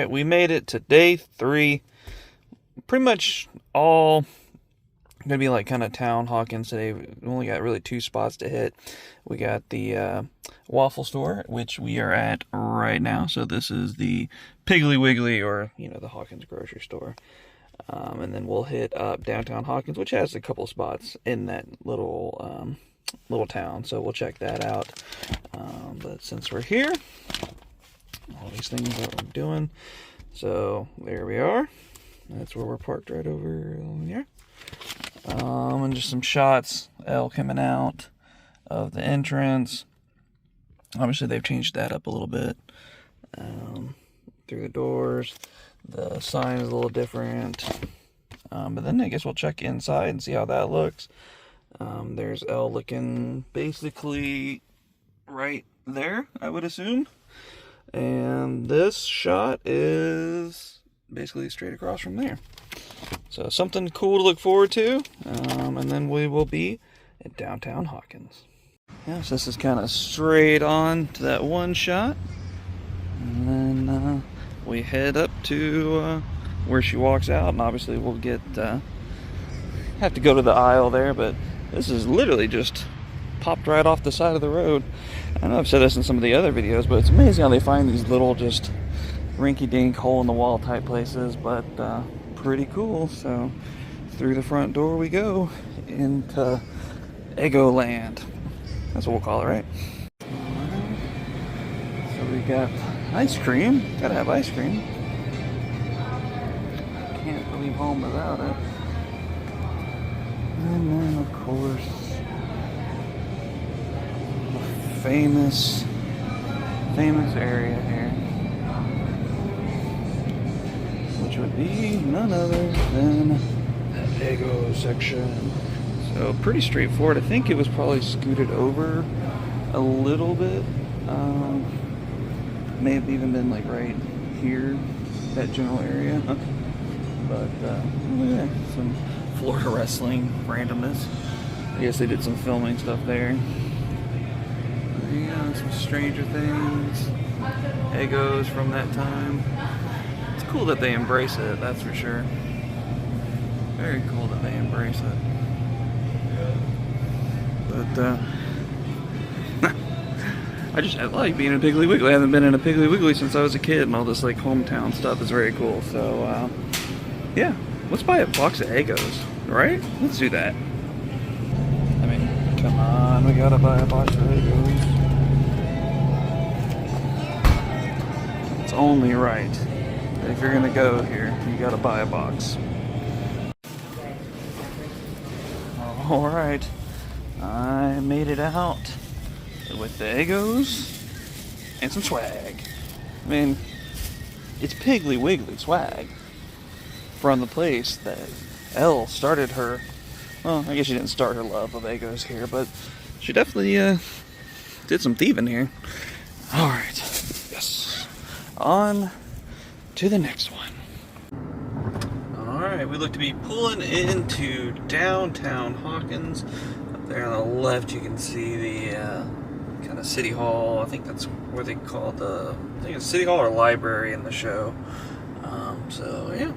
right, we made it to day 3. Pretty much all gonna be like kind of town Hawkins today. We only got really 2 spots to hit. We got the waffle store, which we are at right now. So this is the Piggly Wiggly, or the Hawkins grocery store. And then we'll hit up downtown Hawkins, which has a couple spots in that little town. So we'll check that out. But since we're here, all these things that we're doing. So there we are. That's where we're parked, right over here. And just some shots, L coming out of the entrance. Obviously they've changed that up a little bit. Through the doors, the sign is a little different. But then I guess we'll check inside and see how that looks. There's L looking basically right there, I would assume. And this shot is basically straight across from there. So something cool to look forward to. And then we will be at downtown Hawkins. Yeah, so this is kind of straight on to that one shot. And then we head up to where she walks out. And obviously we'll get have to go to the aisle there, but this is literally just popped right off the side of the road. I know I've said this in some of the other videos, but it's amazing how they find these little just rinky-dink hole-in-the-wall type places, but pretty cool. So through the front door we go into Eggo Land. That's what we'll call it, right? So we got ice cream. Gotta have ice cream. Can't leave home without it. And then, of course, the famous area here, which would be none other than the Eggo section. So pretty straightforward. I think it was probably scooted over a little bit. May have even been like right here, that general area. But yeah, some Florida wrestling randomness. I guess they did some filming stuff there. Yeah, some Stranger Things, Eggos from that time. It's cool that they embrace it, that's for sure. Very cool that they embrace it. But I like being in a Piggly Wiggly. I haven't been in a Piggly Wiggly since I was a kid, and all this like hometown stuff is very cool. So yeah, let's buy a box of Eggos, right? Let's do that. I mean, come on, we gotta buy a box of Eggos. It's only right that if you're gonna go here, you gotta buy a box. Alright, I made it out with the Eggos and some swag. I mean, it's Piggly Wiggly swag from the place that Elle started her, well, I guess she didn't start her love of Eggos here, but she definitely did some thieving here. Alright, yes, on to the next one. Alright, we look to be pulling into downtown Hawkins. Up there on the left you can see the kind of City Hall. I think that's where they call I think it's City Hall or Library in the show. So yeah,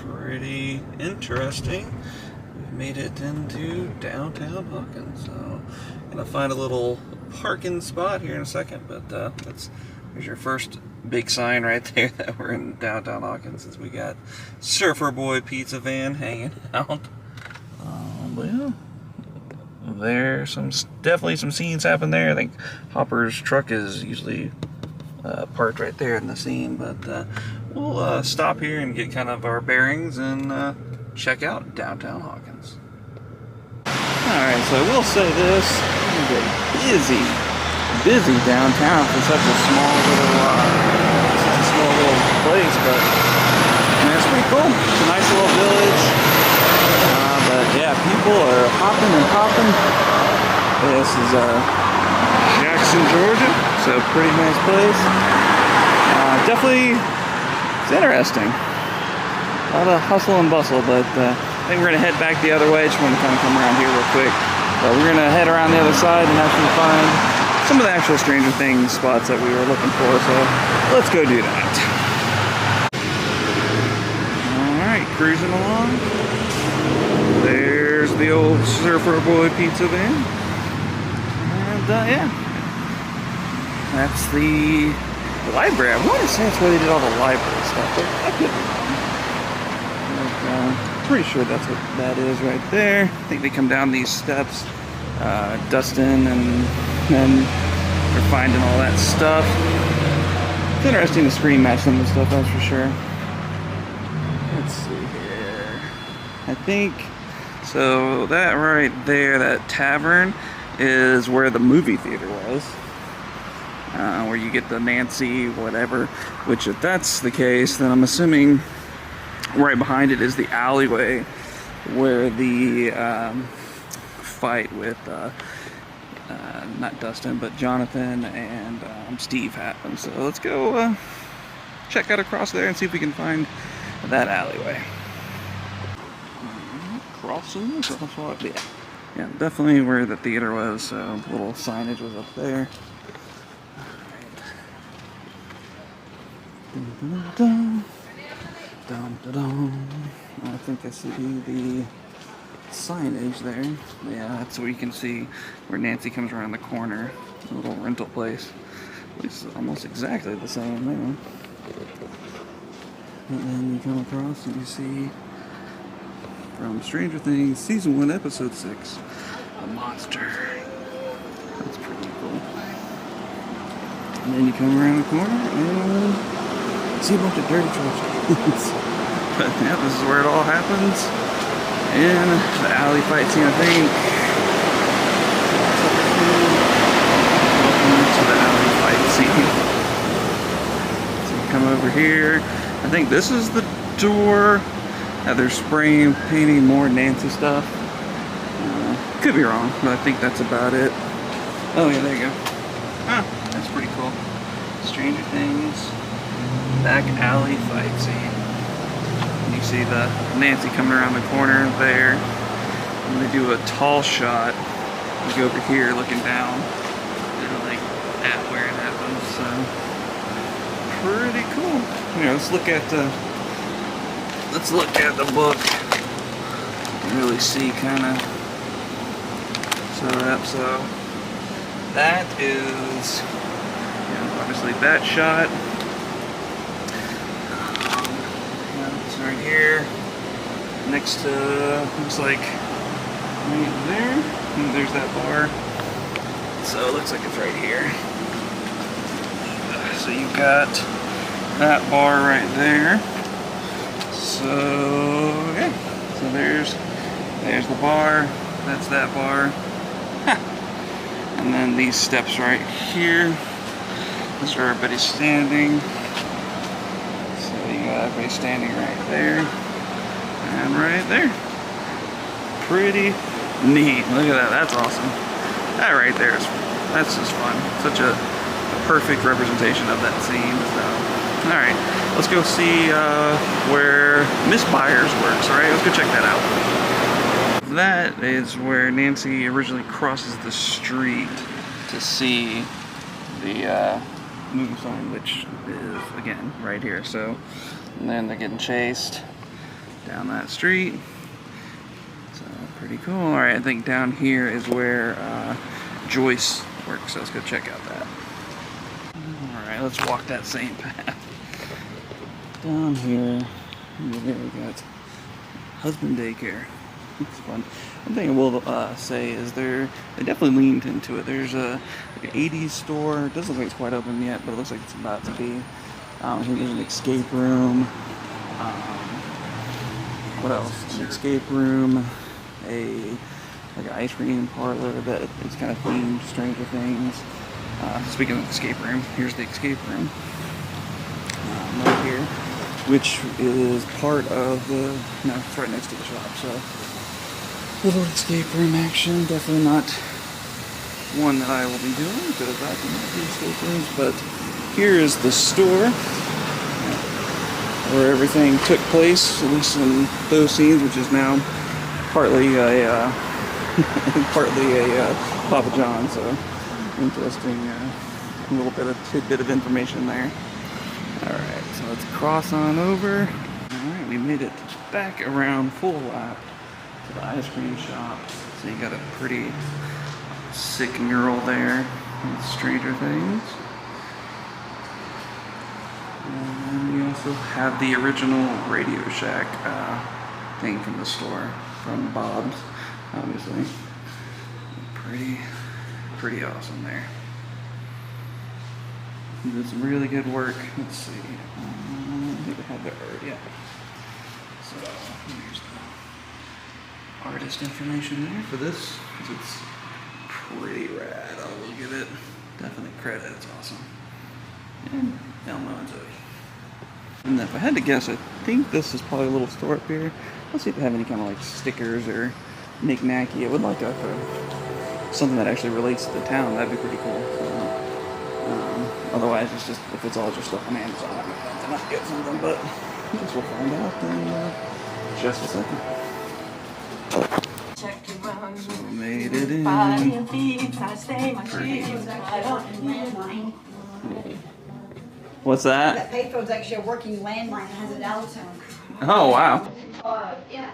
pretty interesting. We've made it into downtown Hawkins. So I'm gonna find a little parking spot here in a second, but here's your first big sign right there that we're in downtown Hawkins, as we got Surfer Boy Pizza Van hanging out. But yeah, there's definitely some scenes happen there. I think Hopper's truck is usually parked right there in the scene, but we'll stop here and get kind of our bearings and check out downtown Hawkins. Alright, so I will say this, it's a busy downtown for such a small little place, but it's pretty cool. It's a nice little village. But yeah, people are hopping and popping. This is Jackson, Georgia. So pretty nice place. Definitely, it's interesting. A lot of hustle and bustle, but I think we're gonna head back the other way. Just want to kind of come around here real quick. But we're gonna head around the other side and actually find some of the actual Stranger Things spots that we were looking for. So let's go do that. cruising along. There's the old Surfer Boy pizza van. And yeah, that's the library. I want to say that's where they did all the library stuff, but I could be wrong. But, pretty sure that's what that is right there. I think they come down these steps, Dustin, and then they're finding all that stuff. It's interesting to screen match some of the stuff, that's for sure. Let's see here. I think, so that right there, that tavern, is where the movie theater was. Where you get the Nancy whatever, which if that's the case, then I'm assuming right behind it is the alleyway where the fight with not Dustin but Jonathan and Steve happened. So let's go check out across there and see if we can find that alleyway. Crossing crosswalk, yeah, definitely where the theater was. So little signage was up there. Dun, dun, dun, dun, dun. I think I see the signage there. Yeah, that's where you can see where Nancy comes around the corner. A little rental place. It's almost exactly the same there. And then you come across and you see from Stranger Things Season 1, Episode 6, a monster. That's pretty cool. And then you come around the corner and see a bunch of dirty trash cans. But yeah, this is where it all happens. In the alley fight scene, I think. Welcome to the alley fight scene. So you come over here. I think this is the door. They're spraying, painting more Nancy stuff. Could be wrong, but I think that's about it. Oh yeah, there you go. Ah, that's pretty cool. Stranger Things. Back alley fight scene. You see the Nancy coming around the corner there. And they do a tall shot. You go over here looking down. And like at where it happens. So pretty cool. You know, let's look at the book. You can really see kinda set up. So that is, you know, obviously that shot. Right here, next to, looks like right there, and there's that bar, so it looks like it's right here. So you've got that bar right there, so yeah, so there's the bar, that's that bar, and then these steps right here, that's where everybody's standing. Everybody standing right there and right there. Pretty neat. Look at that. That's awesome. That right there is, that's just fun. Such a perfect representation of that scene. So, all right, let's go see where Miss Byers works. All right, let's go check that out. That is where Nancy originally crosses the street to see the movie sign, which is again right here. So. And then they're getting chased down that street. So pretty cool. Alright, I think down here is where Joyce works. So let's go check out that. Alright, let's walk that same path. Down here, there we got husband daycare. It's fun. One thing I will say is they definitely leaned into it. There's like an 80s store. It doesn't look like it's quite open yet, but it looks like it's about to be. There's an escape room. What else? An escape room. Like an ice cream parlor that is kind of themed Stranger Things. Speaking of escape room, here's the escape room. Right here, which is part of the. No, it's right next to the shop. So little escape room action. Definitely not one that I will be doing because I can do escape rooms, but. Here is the store where everything took place, at least in those scenes, which is now partly a Papa John. So interesting, a little bit of tidbit of information there. All right, so let's cross on over. All right, we made it back around full lap to the ice cream shop. So you got a pretty sick mural there with Stranger Things. And we also have the original Radio Shack thing from the store, from Bob's, obviously. Pretty awesome there. You did some really good work. Let's see. I think I have the art, yeah. So here's the artist information there for this. It's pretty rad. I'll give it definitely credit. It's awesome. And Elmo and Zoe. And if I had to guess, I think this is probably a little store up here. Let's see if they have any kind of like stickers or knick-knacky. I would like to have something that actually relates to the town. That'd be pretty cool. Otherwise, it's just, if it's all just stuff on Amazon, I'm going to not get something, but I guess we'll find out in just a second. So we made it in. What's that? That payphone's actually a working landline that has a dial tone. Oh, wow. Yeah.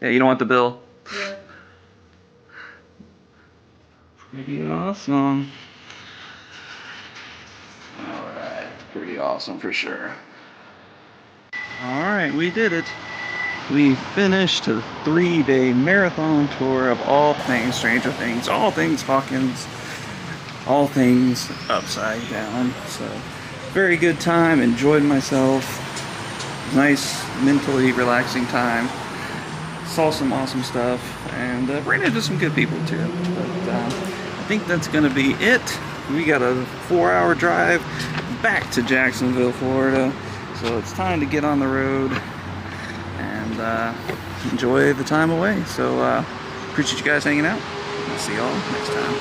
Yeah, you don't want the bill? Yeah. Pretty awesome. Alright, pretty awesome for sure. Alright, we did it. We finished a 3-day marathon tour of all things Stranger Things, all things Hawkins, all things Upside Down. So, very good time, enjoyed myself. Nice, mentally relaxing time. Saw some awesome stuff, and ran into some good people too. But I think that's going to be it. We got a 4-hour drive back to Jacksonville, Florida. So it's time to get on the road and enjoy the time away. So appreciate you guys hanging out. I'll see y'all next time.